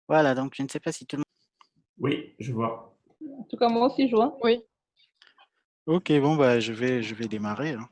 Voilà, donc je ne sais pas si tout le Oui, je vois. En tout cas, moi aussi, je vois. Oui. monde... Ok, bon, bah, je vais démarrer, hein.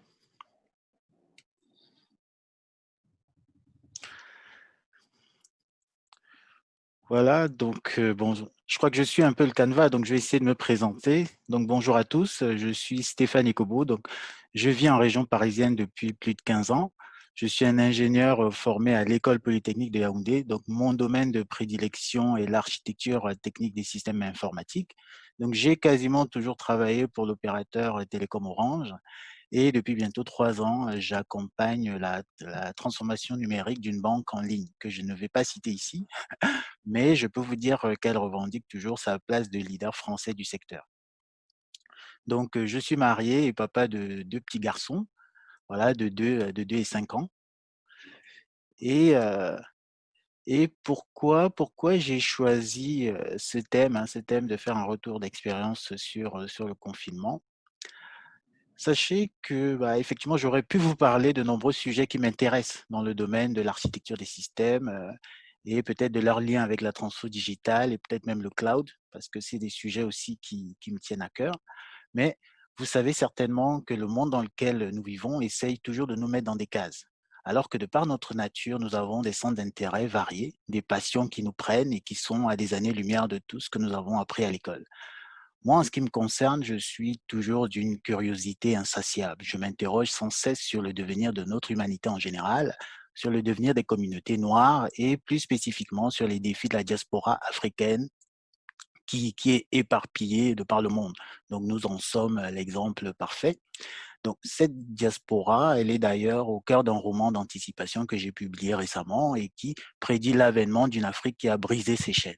Voilà, donc, bon, je crois que je suis un peu le canevas, donc je vais essayer de me présenter. Donc, bonjour à tous, je suis Stéphane Ekobo, donc je vis en région parisienne depuis plus de 15 ans. Je suis un ingénieur formé à l'École polytechnique de Yaoundé. Donc, mon domaine de prédilection est l'architecture technique des systèmes informatiques. Donc, j'ai quasiment toujours travaillé pour l'opérateur Télécom Orange. Et depuis bientôt 3 ans, j'accompagne la transformation numérique d'une banque en ligne que je ne vais pas citer ici, mais je peux vous dire qu'elle revendique toujours sa place de leader français du secteur. Donc, je suis marié et papa de deux petits garçons, voilà, de deux et 5 ans. Et, euh, et pourquoi j'ai choisi ce thème, hein, ce thème de faire un retour d'expérience sur le confinement. Sachez que, bah, effectivement, j'aurais pu vous parler de nombreux sujets qui m'intéressent dans le domaine de l'architecture des systèmes et peut-être de leur lien avec la transfo digitale et peut-être même le cloud, parce que c'est des sujets aussi qui me tiennent à cœur. Mais vous savez certainement que le monde dans lequel nous vivons essaye toujours de nous mettre dans des cases. Alors que de par notre nature, nous avons des centres d'intérêt variés, des passions qui nous prennent et qui sont à des années-lumière de tout ce que nous avons appris à l'école. Moi, en ce qui me concerne, je suis toujours d'une curiosité insatiable. Je m'interroge sans cesse sur le devenir de notre humanité en général, sur le devenir des communautés noires et plus spécifiquement sur les défis de la diaspora africaine qui est éparpillée de par le monde. Donc, nous en sommes l'exemple parfait. Donc, cette diaspora, elle est d'ailleurs au cœur d'un roman d'anticipation que j'ai publié récemment et qui prédit l'avènement d'une Afrique qui a brisé ses chaînes.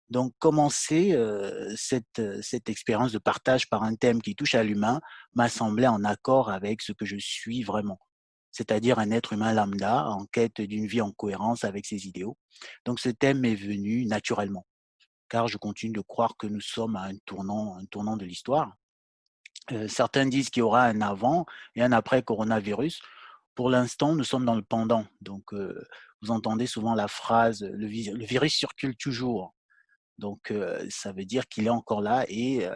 Donc, commencer cette expérience de partage par un thème qui touche à l'humain m'a semblé en accord avec ce que je suis vraiment, c'est-à-dire un être humain lambda en quête d'une vie en cohérence avec ses idéaux. Donc, ce thème m'est venu naturellement, car je continue de croire que nous sommes à un tournant de l'histoire. Certains disent qu'il y aura un avant et un après coronavirus. Pour l'instant, nous sommes dans le pendant. Donc, vous entendez souvent la phrase le virus circule toujours. Donc, ça veut dire qu'il est encore là et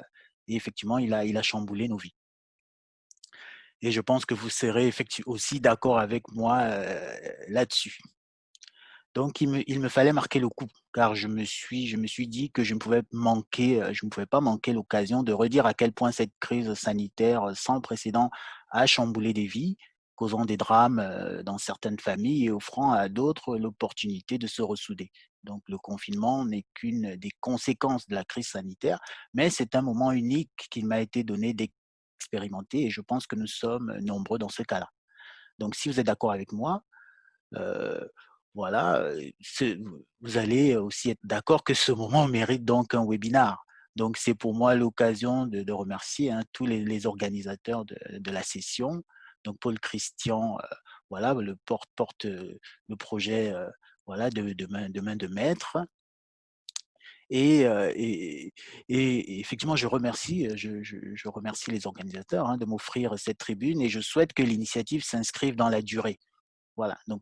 effectivement, il a chamboulé nos vies. Et je pense que vous serez effectivement aussi d'accord avec moi là-dessus. Donc, il me fallait marquer le coup, car je me suis dit que je ne pouvais pas manquer l'occasion de redire à quel point cette crise sanitaire sans précédent a chamboulé des vies, causant des drames dans certaines familles et offrant à d'autres l'opportunité de se ressouder. Donc, le confinement n'est qu'une des conséquences de la crise sanitaire, mais c'est un moment unique qu'il m'a été donné d'expérimenter et je pense que nous sommes nombreux dans ce cas-là. Donc, si vous êtes d'accord avec moi, Heu, voilà, vous allez aussi être d'accord que ce moment mérite donc un webinar. Donc c'est pour moi l'occasion de remercier, hein, tous les organisateurs de la session. Donc Paul Christian, voilà, le porte le projet, voilà, de main de maître et et effectivement je remercie les organisateurs, hein, de m'offrir cette tribune et je souhaite que l'initiative s'inscrive dans la durée. Voilà, donc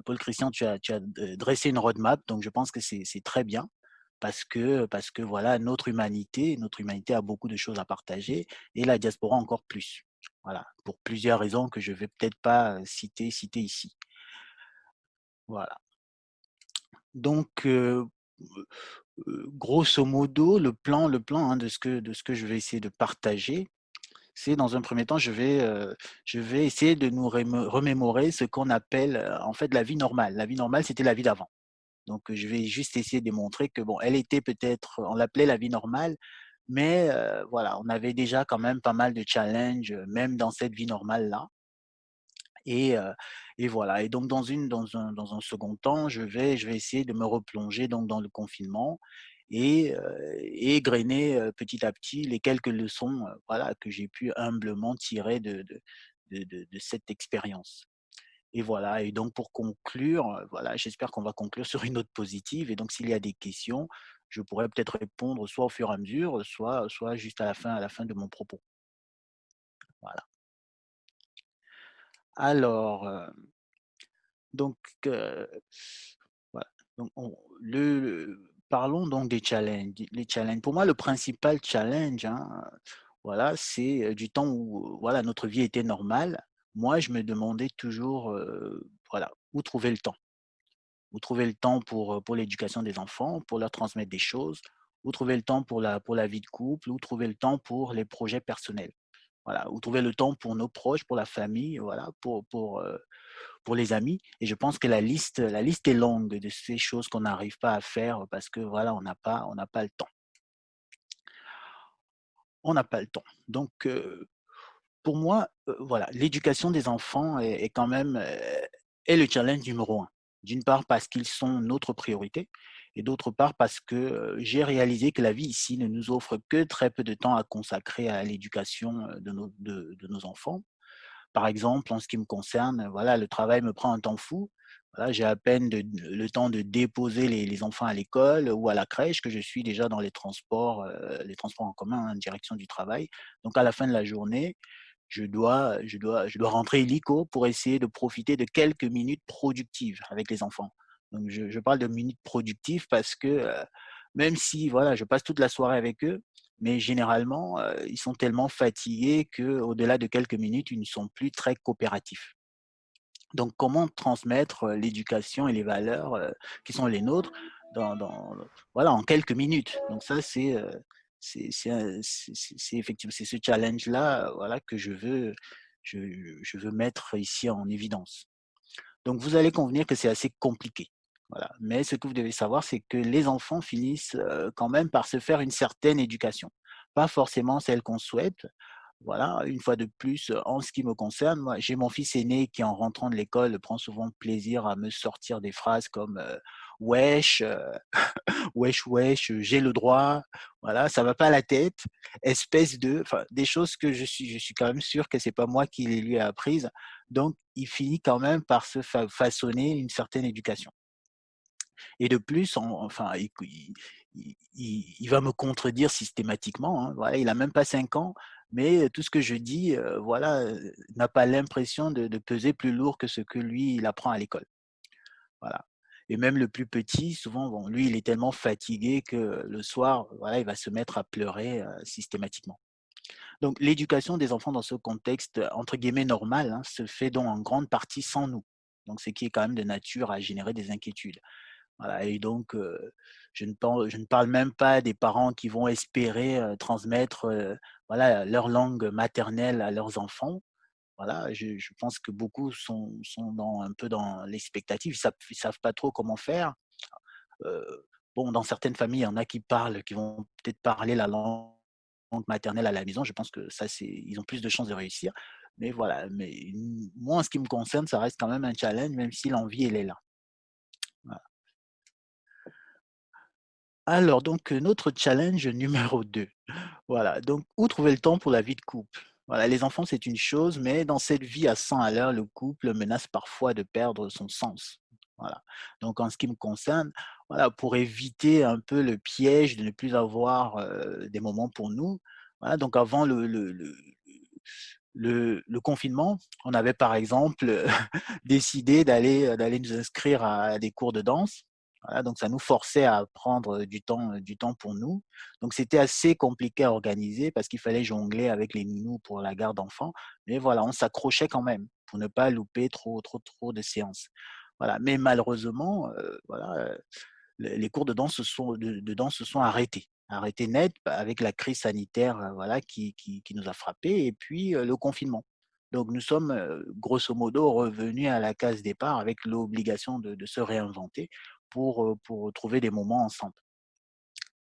Paul Christian, tu as dressé une roadmap, donc je pense que c'est très bien parce que voilà, notre humanité a beaucoup de choses à partager et la diaspora encore plus. Voilà, pour plusieurs raisons que je vais peut-être pas citer ici. Voilà. Donc, grosso modo, le plan hein, de ce que je vais essayer de partager, c'est dans un premier temps, je vais essayer de nous remémorer ce qu'on appelle en fait la vie normale. La vie normale, c'était la vie d'avant. Donc, je vais juste essayer de démontrer que bon, elle était peut-être, on l'appelait la vie normale, mais voilà, on avait déjà quand même pas mal de challenges, même dans cette vie normale-là. Et, euh, et voilà. Et donc, dans un second temps, je vais essayer de me replonger donc dans le confinement et égrener petit à petit les quelques leçons voilà, que j'ai pu humblement tirer de cette expérience. Et voilà, et donc pour conclure, voilà, j'espère qu'on va conclure sur une note positive. Et donc, s'il y a des questions, je pourrais peut-être répondre soit au fur et à mesure, soit juste à la fin de mon propos. Voilà. Alors, donc, voilà. Donc parlons donc des challenges. Les challenges. Pour moi, le principal challenge, hein, voilà, c'est du temps où voilà, notre vie était normale. Moi, je me demandais toujours, voilà, où trouver le temps. Où trouver le temps pour l'éducation des enfants, pour leur transmettre des choses, où trouver le temps pour la vie de couple, où trouver le temps pour les projets personnels. Voilà, où trouver le temps pour nos proches, pour la famille, voilà, pour les amis. Et je pense que la liste est longue de ces choses qu'on n'arrive pas à faire parce que voilà, on n'a pas le temps. On n'a pas le temps. Donc, pour moi, voilà, l'éducation des enfants est quand même est le challenge numéro un. D'une part parce qu'ils sont notre priorité et d'autre part parce que j'ai réalisé que la vie ici ne nous offre que très peu de temps à consacrer à l'éducation de nos enfants. Par exemple, en ce qui me concerne, voilà, le travail me prend un temps fou. Voilà, j'ai à peine le temps de déposer les enfants à l'école ou à la crèche que je suis déjà dans les transports en commun en direction du travail. Donc, à la fin de la journée, je dois rentrer illico pour essayer de profiter de quelques minutes productives avec les enfants. Donc, je parle de minutes productives parce que même si voilà, je passe toute la soirée avec eux, mais généralement, ils sont tellement fatigués qu'au-delà de quelques minutes, ils ne sont plus très coopératifs. Donc, comment transmettre l'éducation et les valeurs qui sont les nôtres voilà, en quelques minutes. Donc ça, c'est effectivement c'est ce challenge-là, voilà, que je, je veux mettre ici en évidence. Donc, vous allez convenir que c'est assez compliqué. Voilà. Mais ce que vous devez savoir, c'est que les enfants finissent quand même par se faire une certaine éducation. Pas forcément celle qu'on souhaite. Voilà, une fois de plus, en ce qui me concerne, moi, j'ai mon fils aîné qui, en rentrant de l'école, prend souvent plaisir à me sortir des phrases comme wesh, wesh, wesh, j'ai le droit, voilà, ça va pas à la tête, espèce de, enfin, des choses que je suis quand même sûr que c'est pas moi qui les lui ai apprises. Donc, il finit quand même par se façonner une certaine éducation. Et de plus, enfin, il va me contredire systématiquement, hein. Voilà, il a même pas 5 ans, mais tout ce que je dis, voilà, n'a pas l'impression de peser plus lourd que ce que lui, il apprend à l'école. Voilà. Et même le plus petit, souvent, bon, lui, il est tellement fatigué que le soir, voilà, il va se mettre à pleurer systématiquement. Donc, l'éducation des enfants dans ce contexte, entre guillemets, normal, hein, se fait donc en grande partie sans nous. Donc, ce qui est quand même de nature à générer des inquiétudes. Voilà, et donc, je ne parle même pas des parents qui vont espérer transmettre voilà, leur langue maternelle à leurs enfants. Voilà, je pense que beaucoup sont un peu dans l'expectative, ils savent pas trop comment faire. Euh, bon, dans certaines familles, il y en a qui parlent, qui vont peut-être parler la langue maternelle à la maison. Je pense que ça, ils ont plus de chances de réussir. Mais voilà, moi, en ce qui me concerne, ça reste quand même un challenge, même si l'envie, elle est là. Voilà. Alors, donc, notre challenge numéro 2. Voilà, donc où trouver le temps pour la vie de couple? Voilà, les enfants, c'est une chose, mais dans cette vie à 100 à l'heure, le couple menace parfois de perdre son sens. Voilà. Donc, en ce qui me concerne, voilà, pour éviter un peu le piège de ne plus avoir des moments pour nous, voilà, donc avant le confinement, on avait par exemple décidé d'aller nous inscrire à des cours de danse. Voilà, donc ça nous forçait à prendre du temps pour nous. Donc c'était assez compliqué à organiser parce qu'il fallait jongler avec les nounous pour la garde d'enfants. Mais voilà, on s'accrochait quand même pour ne pas louper trop de séances. Voilà. Mais malheureusement, voilà, les cours de danse se sont arrêtés net avec la crise sanitaire voilà, qui nous a frappés et puis le confinement. Donc nous sommes grosso modo revenus à la case départ avec l'obligation de se réinventer pour trouver des moments ensemble.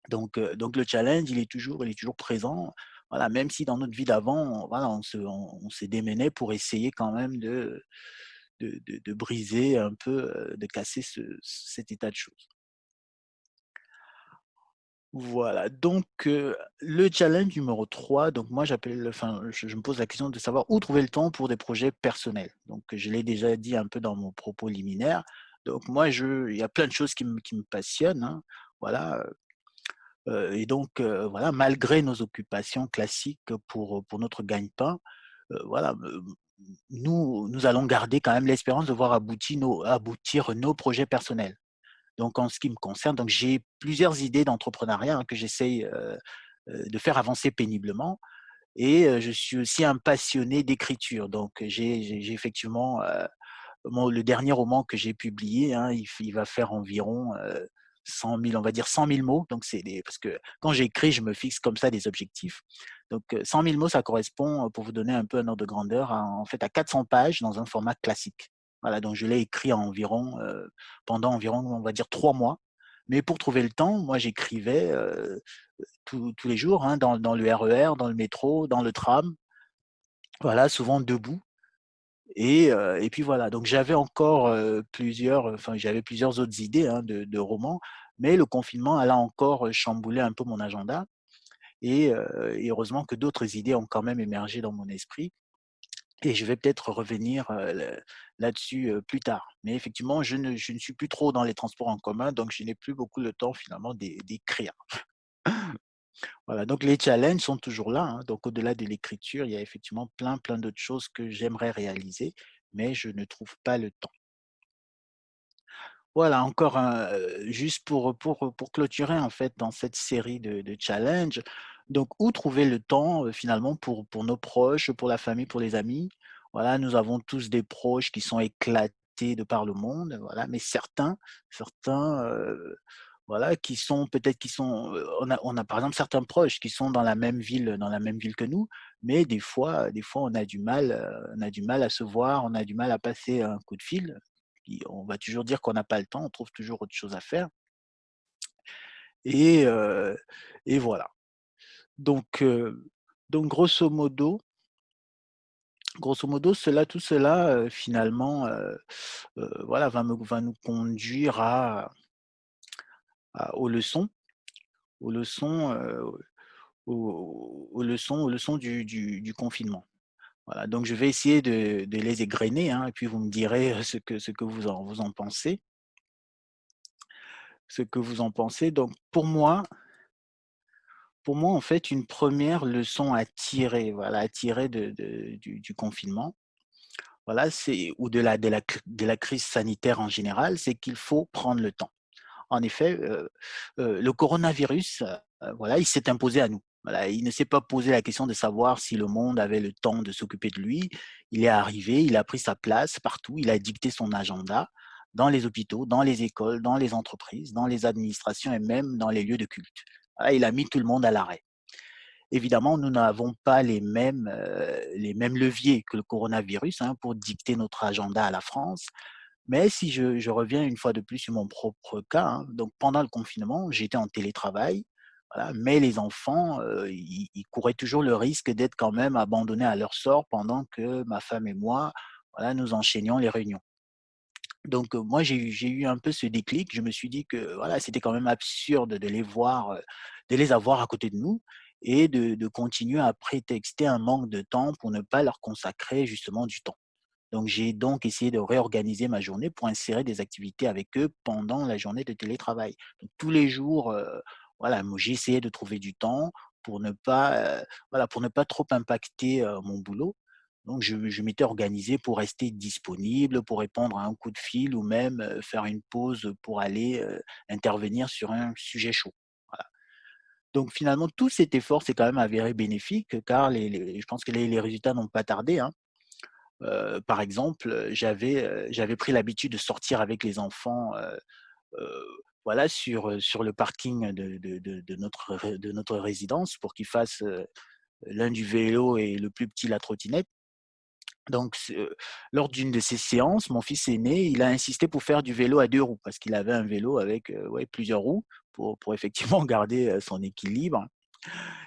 Donc le challenge, il est toujours présent. Voilà, même si dans notre vie d'avant, voilà, on s'est démené pour essayer quand même de briser un peu, de casser cet état de choses. Voilà, donc le challenge numéro 3, donc moi j'appelle enfin, je me pose la question de savoir où trouver le temps pour des projets personnels. Donc je l'ai déjà dit un peu dans mon propos liminaire. Donc moi il y a plein de choses qui me passionnent, hein, voilà, et donc voilà, malgré nos occupations classiques pour notre gagne-pain, voilà, nous allons garder quand même l'espérance de voir aboutir nos projets personnels. Donc en ce qui me concerne, donc j'ai plusieurs idées d'entrepreneuriat, que j'essaye, de faire avancer péniblement et je suis aussi un passionné d'écriture. Donc j'ai effectivement, le dernier roman que j'ai publié, il va faire environ 100 000, on va dire 100 000 mots. Donc parce que quand j'écris, je me fixe comme ça des objectifs. Donc 100 000 mots, ça correspond, pour vous donner un peu un ordre de grandeur, en fait à 400 pages dans un format classique. Voilà, donc je l'ai écrit pendant environ, on va dire 3 mois. Mais pour trouver le temps, moi j'écrivais tous les jours, dans le RER, dans le métro, dans le tram, voilà, souvent debout. Et puis voilà, donc j'avais encore j'avais plusieurs autres idées de romans, mais le confinement a là encore chamboulé un peu mon agenda. Et heureusement que d'autres idées ont quand même émergé dans mon esprit. Et je vais peut-être revenir là-dessus plus tard. Mais effectivement, je ne suis plus trop dans les transports en commun, donc je n'ai plus beaucoup le temps finalement d'écrire. Voilà, donc les challenges sont toujours là, donc au-delà de l'écriture, il y a effectivement plein d'autres choses que j'aimerais réaliser, mais je ne trouve pas le temps. Voilà, encore juste pour clôturer en fait dans cette série de challenges. Donc où trouver le temps, finalement pour nos proches, pour la famille, pour les amis? Voilà, nous avons tous des proches qui sont éclatés de par le monde, voilà, mais certains, voilà, on a par exemple certains proches qui sont dans la même ville que nous, mais des fois on a du mal à se voir, on a du mal à passer un coup de fil. On va toujours dire qu'on n'a pas le temps, on trouve toujours autre chose à faire et heu et voilà. Donc heu, donc grosso modo tout cela, finalement, voilà, va nous conduire aux leçons aux leçons, aux leçons du confinement. Voilà, donc je vais essayer de les égrener, et puis vous me direz ce que vous en pensez. Donc pour moi, en fait, une première leçon à tirer du confinement, voilà, c'est ou de la crise sanitaire en général, c'est qu'il faut prendre le temps. En effet, le coronavirus, voilà, il s'est imposé à nous. Voilà, il ne s'est pas posé la question de savoir si le monde avait le temps de s'occuper de lui. Il est arrivé, il a pris sa place partout, il a dicté son agenda dans les hôpitaux, dans les écoles, dans les entreprises, dans les administrations et même dans les lieux de culte. Voilà, il a mis tout le monde à l'arrêt. Évidemment, nous n'avons pas les mêmes leviers que le coronavirus, pour dicter notre agenda à la France. Mais si je reviens une fois de plus sur mon propre cas, donc pendant le confinement, j'étais en télétravail, voilà, mais les enfants, ils couraient toujours le risque d'être quand même abandonnés à leur sort pendant que ma femme et moi, voilà, nous enchaînions les réunions. Donc moi, j'ai eu un peu ce déclic. Je me suis dit que, voilà, c'était quand même absurde de les avoir à côté de nous et de continuer à prétexter un manque de temps pour ne pas leur consacrer justement du temps. Donc j'ai donc essayé de réorganiser ma journée pour insérer des activités avec eux pendant la journée de télétravail. Donc tous les jours, voilà, moi j'ai essayé de trouver du temps pour ne pas, voilà, pour ne pas trop impacter, mon boulot. Donc je m'étais organisé pour rester disponible, pour répondre à un coup de fil ou même, faire une pause pour aller, intervenir sur un sujet chaud. Voilà. Donc finalement tout cet effort s'est quand même avéré bénéfique car je pense que les résultats n'ont pas tardé, hein. Par exemple, j'avais pris l'habitude de sortir avec les enfants, heu, voilà, sur le parking de notre résidence pour qu'ils fassent, l'un du vélo et le plus petit la trottinette. Donc lors d'une de ces séances, mon fils aîné, il a insisté pour faire du vélo à 2 roues parce qu'il avait un vélo avec, ouais, plusieurs roues pour effectivement garder, son équilibre.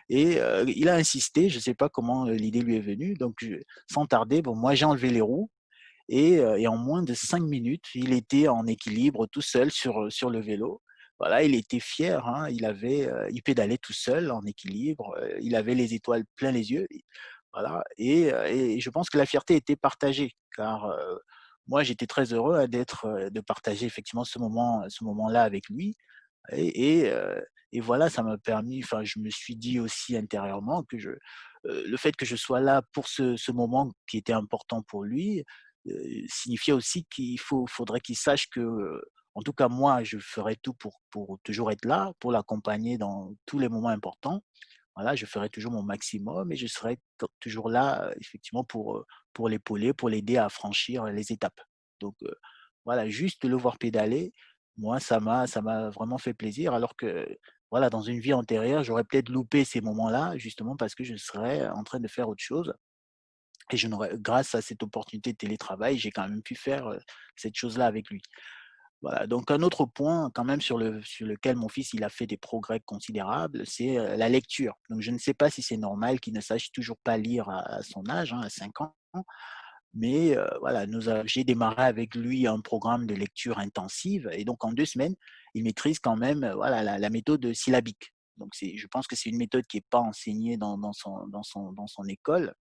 Et il a insisté, je ne sais pas comment, l'idée lui est venue, donc sans tarder, bon, moi j'ai enlevé les roues et en moins de 5 minutes, il était en équilibre tout seul sur le vélo. Voilà, il était fier, il pédalait tout seul en équilibre, il avait les étoiles plein les yeux, voilà. Et je pense que la fierté était partagée car, moi j'étais très heureux, de partager effectivement ce moment-là avec lui. Et voilà, ça m'a permis, enfin, je me suis dit aussi intérieurement le fait que je sois là pour ce moment qui était important pour lui, signifiait aussi faudrait qu'il sache que, en tout cas, moi, je ferai tout pour toujours être là, pour l'accompagner dans tous les moments importants. Voilà, je ferai toujours mon maximum et je serai toujours là, effectivement, pour l'épauler, pour l'aider à franchir les étapes. Donc, voilà, juste le voir pédaler, moi, ça m'a vraiment fait plaisir. Alors que, voilà, dans une vie antérieure, j'aurais peut-être loupé ces moments-là, justement parce que je serais en train de faire autre chose. Et je n'aurais, grâce à cette opportunité de télétravail, j'ai quand même pu faire cette chose-là avec lui. Voilà, donc un autre point quand même sur lequel mon fils il a fait des progrès considérables, c'est la lecture. Donc je ne sais pas si c'est normal qu'il ne sache toujours pas lire à son âge, hein, à 5 ans, mais voilà, j'ai démarré avec lui un programme de lecture intensive et donc en 2 semaines, il maîtrise quand même voilà, la méthode syllabique. Donc je pense que c'est une méthode qui n'est pas enseignée dans son école,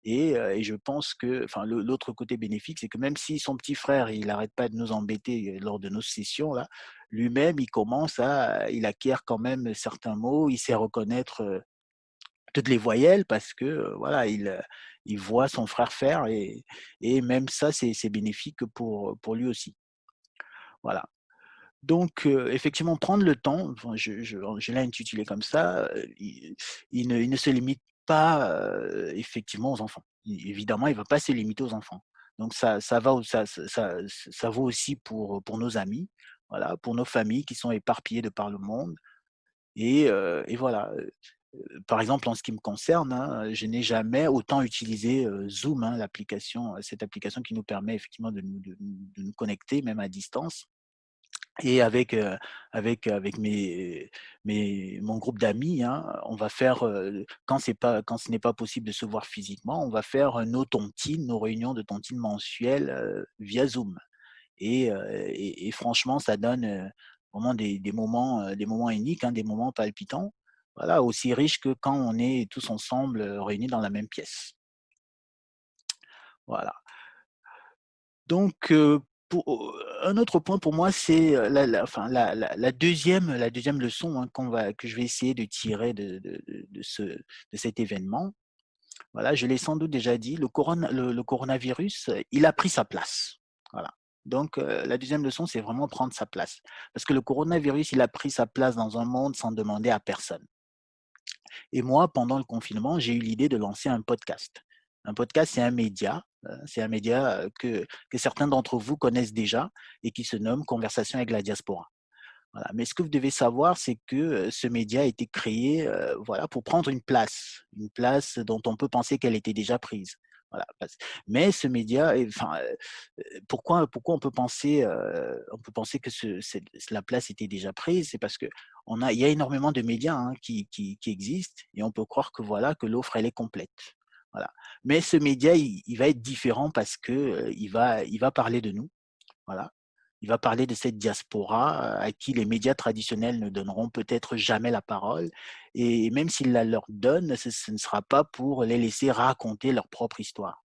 et je pense que, enfin, l'autre côté bénéfique, c'est que même si son petit frère, il n'arrête pas de nous embêter lors de nos sessions là, lui-même, il acquiert quand même certains mots, il sait reconnaître toutes les voyelles parce que voilà, il voit son frère faire, et même ça, c'est bénéfique pour lui aussi. Voilà. Donc, effectivement, prendre le temps, enfin, je l'ai intitulé comme ça, il ne se limite pas, effectivement aux enfants. Évidemment, il ne va pas se limiter aux enfants. Donc ça va au ça vaut aussi pour nos amis, voilà, pour nos familles qui sont éparpillées de par le monde, et voilà, par exemple, en ce qui me concerne, hein, je n'ai jamais autant utilisé, Zoom, hein, cette application qui nous permet effectivement de nous connecter même à distance, et avec mon groupe d'amis, hein, on va faire, quand ce n'est pas possible de se voir physiquement, on va faire nos tontines, nos réunions de tontines mensuelles, via Zoom, et franchement, ça donne, vraiment des moments uniques, hein, des moments palpitants, voilà, aussi riches que quand on est tous ensemble, réunis dans la même pièce. Voilà. Donc, un autre point pour moi, c'est, la 2e leçon, hein, que je vais essayer de tirer de cet événement. Voilà, je l'ai sans doute déjà dit, le coronavirus, il a pris sa place. Voilà. Donc, la 2e leçon, c'est vraiment prendre sa place. Parce que le coronavirus, il a pris sa place dans un monde sans demander à personne. Et moi, pendant le confinement, j'ai eu l'idée de lancer un podcast. Un podcast, c'est un média que certains d'entre vous connaissent déjà et qui se nomme Conversation avec la diaspora. Voilà. Mais ce que vous devez savoir, c'est que ce média a été créé, voilà, pour prendre une place dont on peut penser qu'elle était déjà prise. Voilà. Mais ce média, pourquoi on peut penser que la place était déjà prise, c'est parce que il y a énormément de médias, hein, qui existent, et on peut croire que voilà, que l'offre elle est complète. Voilà. Mais ce média, il va être différent parce que il va parler de nous. Voilà. Il va parler de cette diaspora à qui les médias traditionnels ne donneront peut-être jamais la parole. Et même s'ils la leur donnent, ce ne sera pas pour les laisser raconter leur propre histoire.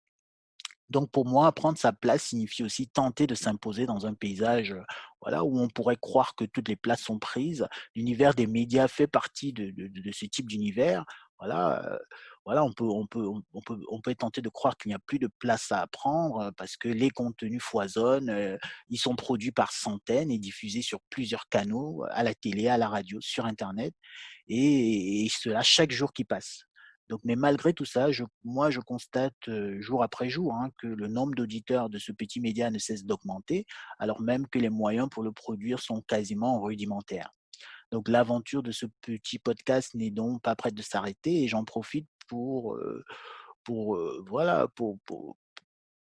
Donc pour moi, prendre sa place signifie aussi tenter de s'imposer dans un paysage, voilà, où on pourrait croire que toutes les places sont prises. L'univers des médias fait partie de ce type d'univers. Voilà, voilà, on peut être tenté de croire qu'il n'y a plus de place à prendre, parce que les contenus foisonnent, ils sont produits par centaines et diffusés sur plusieurs canaux, à la télé, à la radio, sur internet, et cela chaque jour qui passe. Donc, mais malgré tout ça, moi, je constate jour après jour, hein, que le nombre d'auditeurs de ce petit média ne cesse d'augmenter, alors même que les moyens pour le produire sont quasiment rudimentaires. Donc, l'aventure de ce petit podcast n'est donc pas prête de s'arrêter, et j'en profite voilà, pour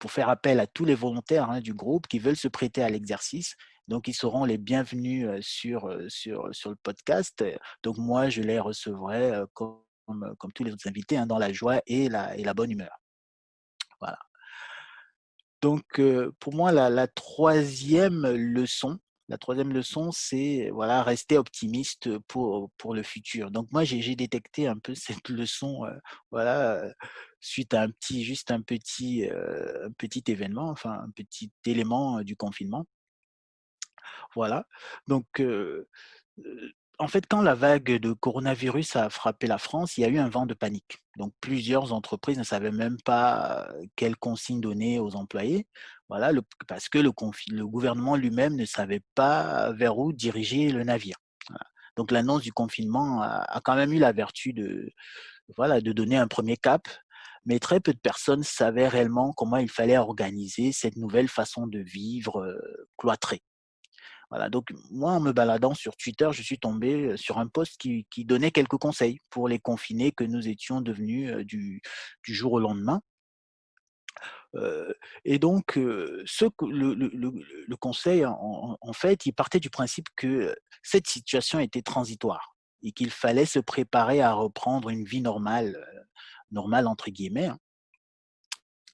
faire appel à tous les volontaires, hein, du groupe qui veulent se prêter à l'exercice. Donc, ils seront les bienvenus sur le podcast. Donc, moi, je les recevrai comme tous les autres invités, hein, dans la joie et la bonne humeur. Voilà. Donc, pour moi, la troisième leçon, c'est voilà, rester optimiste pour le futur. Donc, moi, j'ai détecté un peu cette leçon, voilà, suite à un petit événement, enfin un petit élément du confinement. Voilà. Donc, en fait, quand la vague de coronavirus a frappé la France, il y a eu un vent de panique. Donc, plusieurs entreprises ne savaient même pas quelles consignes donner aux employés. Voilà, parce que le gouvernement lui-même ne savait pas vers où diriger le navire. Voilà. Donc l'annonce du confinement a quand même eu la vertu voilà, de donner un premier cap, mais très peu de personnes savaient réellement comment il fallait organiser cette nouvelle façon de vivre cloîtrée. Voilà, donc moi, en me baladant sur Twitter, je suis tombé sur un post qui donnait quelques conseils pour les confinés que nous étions devenus du jour au lendemain. Et donc, le conseil, en fait, il partait du principe que cette situation était transitoire et qu'il fallait se préparer à reprendre une vie normale, normale entre guillemets, hein.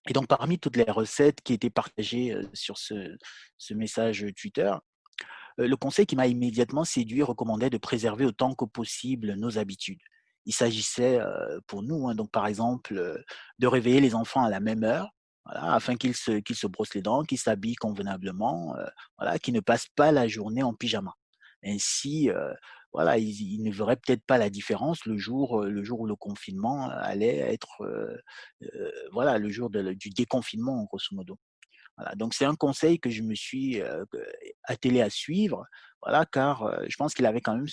Et donc, parmi toutes les recettes qui étaient partagées sur ce message Twitter, le conseil qui m'a immédiatement séduit recommandait de préserver autant que possible nos habitudes. Il s'agissait pour nous, hein, donc par exemple, de réveiller les enfants à la même heure, voilà, afin qu'ils se brossent les dents, qu'ils s'habillent convenablement, voilà, qu'ils ne passent pas la journée en pyjama. Ainsi, voilà, ils ne verraient peut-être pas la différence le jour où le confinement allait être, voilà, le jour du déconfinement, grosso modo. Voilà, donc c'est un conseil que je me suis, attelé à suivre, voilà, car, je pense qu'il avait quand même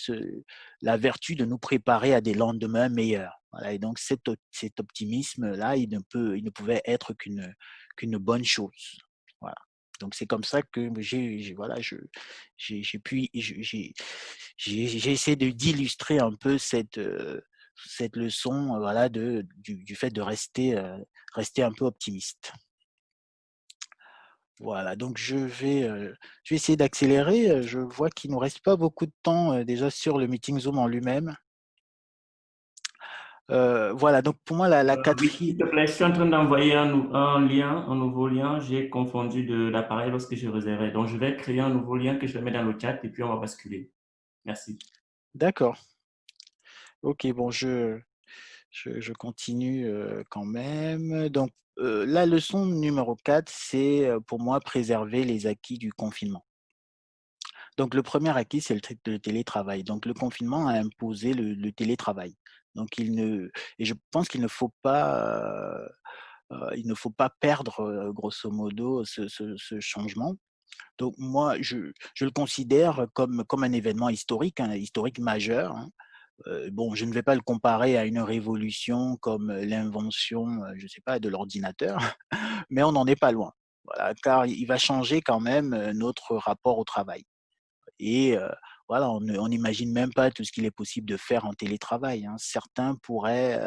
la vertu de nous préparer à des lendemains meilleurs. Voilà, et donc cet optimisme-là, il ne pouvait être qu'une bonne chose. Voilà. Donc c'est comme ça que voilà, j'ai pu j'ai essayé d'illustrer un peu cette leçon, voilà, du fait de rester un peu optimiste. Voilà, donc je vais essayer d'accélérer, je vois qu'il nous reste pas beaucoup de temps, déjà sur le meeting Zoom en lui-même. Voilà, donc pour moi la Oui, 4e. s'il te plaît, je suis en train d'envoyer un lien, un nouveau lien. J'ai confondu de l'appareil lorsque je réservais. Donc, je vais créer un nouveau lien que je vais mettre dans le chat et puis on va basculer. Merci. D'accord. OK, bon je continue, quand même. Donc, la leçon numéro 4, c'est, pour moi préserver les acquis du confinement. Donc le premier acquis, c'est le télétravail. Donc le confinement a imposé le télétravail. Donc et je pense qu'il ne faut pas, il ne faut pas perdre, grosso modo ce changement. Donc moi, je le considère comme un événement historique, hein, historique majeur, hein. Bon, je ne vais pas le comparer à une révolution comme l'invention, je ne sais pas, de l'ordinateur, mais on n'en est pas loin. Voilà, car il va changer quand même, notre rapport au travail. Et voilà, on n'imagine même pas tout ce qu'il est possible de faire en télétravail, hein. Certains pourraient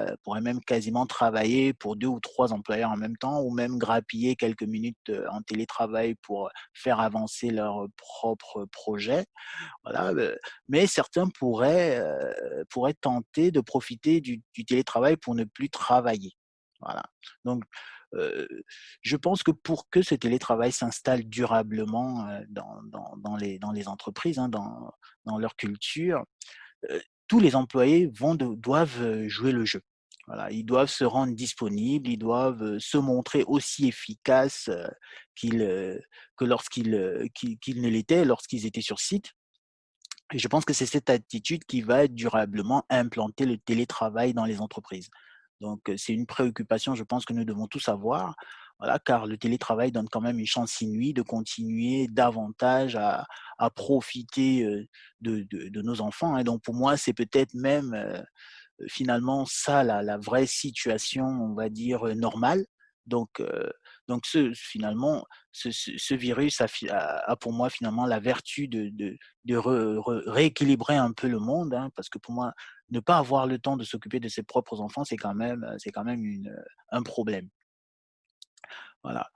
même quasiment travailler pour 2 ou 3 employeurs en même temps ou même grappiller quelques minutes, en télétravail pour faire avancer leur propre projet. Voilà, mais certains pourraient tenter de profiter du télétravail pour ne plus travailler. Voilà, donc heu, je pense que pour que ce télétravail s'installe durablement, dans les entreprises, hein, dans leur culture, tous les employés doivent, jouer le jeu. Voilà, ils doivent se rendre disponibles, ils doivent, se montrer aussi efficaces, qu'ils, que qu'ils ne l'étaient lorsqu'ils étaient sur site. Et je pense que c'est cette attitude qui va durablement implanter le télétravail dans les entreprises. Donc, c'est une préoccupation, je pense, que nous devons tous avoir, voilà, car le télétravail donne quand même une chance inouïe de continuer davantage à profiter de nos enfants, hein. Donc, pour moi, c'est peut-être même finalement ça la vraie situation, on va dire, normale. Donc, finalement, ce virus a pour moi finalement la vertu de rééquilibrer un peu le monde, hein, parce que pour moi, ne pas avoir le temps de s'occuper de ses propres enfants, c'est quand même un problème. Voilà.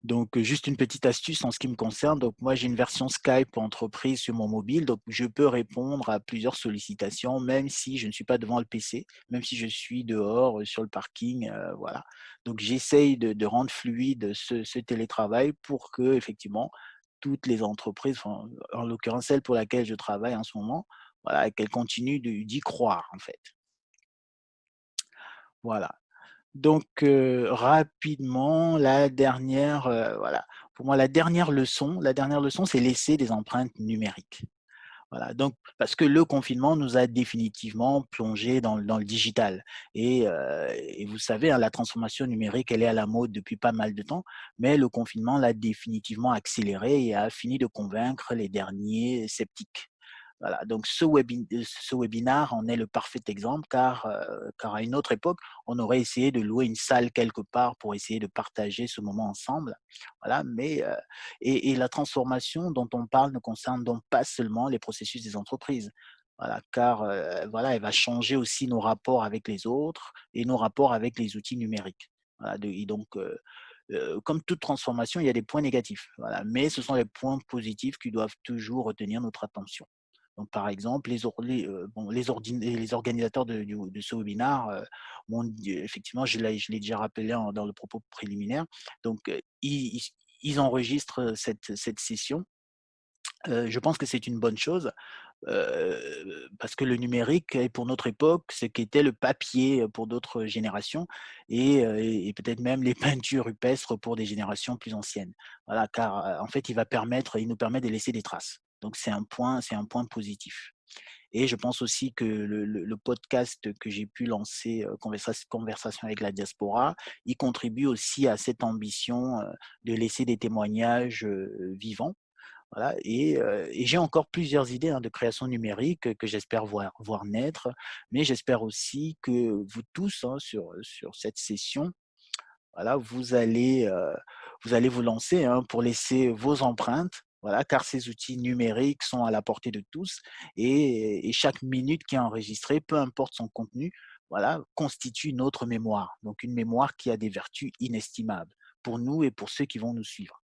Donc, juste une petite astuce en ce qui me concerne. Donc, moi, j'ai une version Skype entreprise sur mon mobile. Donc, je peux répondre à plusieurs sollicitations, même si je ne suis pas devant le PC, même si je suis dehors sur le parking. Voilà. Donc, j'essaye de rendre fluide ce télétravail pour que, effectivement, toutes les entreprises, enfin, en l'occurrence celle pour laquelle je travaille en ce moment, voilà, qu'elles continuent d'y croire, en fait. Voilà. Donc, rapidement, voilà, pour moi la dernière leçon, c'est laisser des empreintes numériques. Voilà, donc parce que le confinement nous a définitivement plongé dans le digital et vous savez, hein, la transformation numérique, elle est à la mode depuis pas mal de temps, mais le confinement l'a définitivement accéléré et a fini de convaincre les derniers sceptiques. Voilà, donc ce webinaire en est le parfait exemple car à une autre époque, on aurait essayé de louer une salle quelque part pour essayer de partager ce moment ensemble. Voilà, mais la transformation dont on parle ne concerne donc pas seulement les processus des entreprises. Voilà, car voilà, elle va changer aussi nos rapports avec les autres et nos rapports avec les outils numériques. Voilà, et donc, comme toute transformation, il y a des points négatifs. Voilà, mais ce sont les points positifs qui doivent toujours retenir notre attention. Donc, par exemple, les organisateurs de ce webinaire m'ont effectivement, je l'ai déjà rappelé dans le propos préliminaire, donc ils enregistrent cette session. Je pense que c'est une bonne chose parce que le numérique est pour notre époque ce qu'était le papier pour d'autres générations et peut-être même les peintures rupestres pour des générations plus anciennes. Voilà, car en fait, il nous permet de laisser des traces. Donc c'est un point positif. Et je pense aussi que le podcast que j'ai pu lancer, Conversation avec la diaspora, il contribue aussi à cette ambition de laisser des témoignages vivants. Voilà, et j'ai encore plusieurs idées hein, de création numérique que j'espère voir naître, mais j'espère aussi que vous tous hein, sur cette session, voilà, vous allez vous lancer hein, pour laisser vos empreintes, voilà, car ces outils numériques sont à la portée de tous et chaque minute qui est enregistrée, peu importe son contenu, voilà, constitue une autre mémoire, donc une mémoire qui a des vertus inestimables pour nous et pour ceux qui vont nous suivre.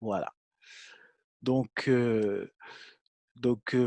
Voilà. Donc, heu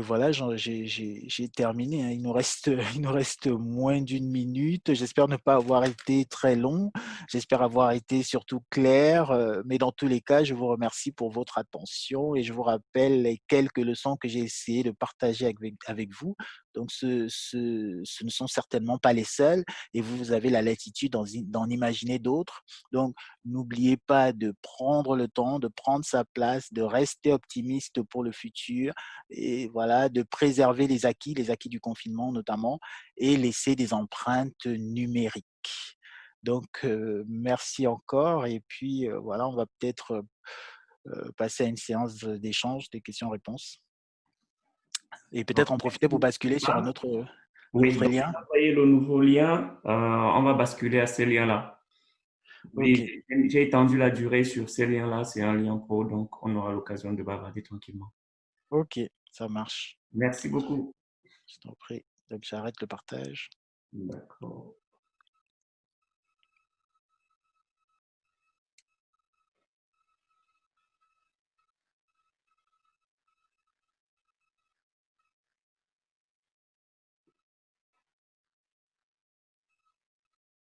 voilà, j'ai terminé, hein. Il nous reste moins d'une minute. J'espère ne pas avoir été très long. J'espère avoir été surtout clair, mais dans tous les cas, je vous remercie pour votre attention et je vous rappelle les quelques leçons que j'ai essayé de partager avec vous. Donc ce ne sont certainement pas les seuls et vous avez la latitude d'en imaginer d'autres. Donc n'oubliez pas de prendre le temps, de prendre sa place, de rester optimiste pour le futur et voilà, de préserver les acquis du confinement notamment, et laisser des empreintes numériques. Donc, merci encore et puis, voilà, on va peut-être, passer à une séance d'échange, des questions-réponses et Donc, peut-être en merci profiter pour beaucoup, basculer sur Stéphane. un Oui, autre donc lien. envoyez le nouveau lien. On va basculer à ces liens-là. Oui, OK, j'ai étendu la durée sur ces liens-là. C'est un lien pro, donc on aura l'occasion de bavarder tranquillement. OK, ça marche. Merci beaucoup. Je t'en prie. Donc j'arrête le partage. D'accord.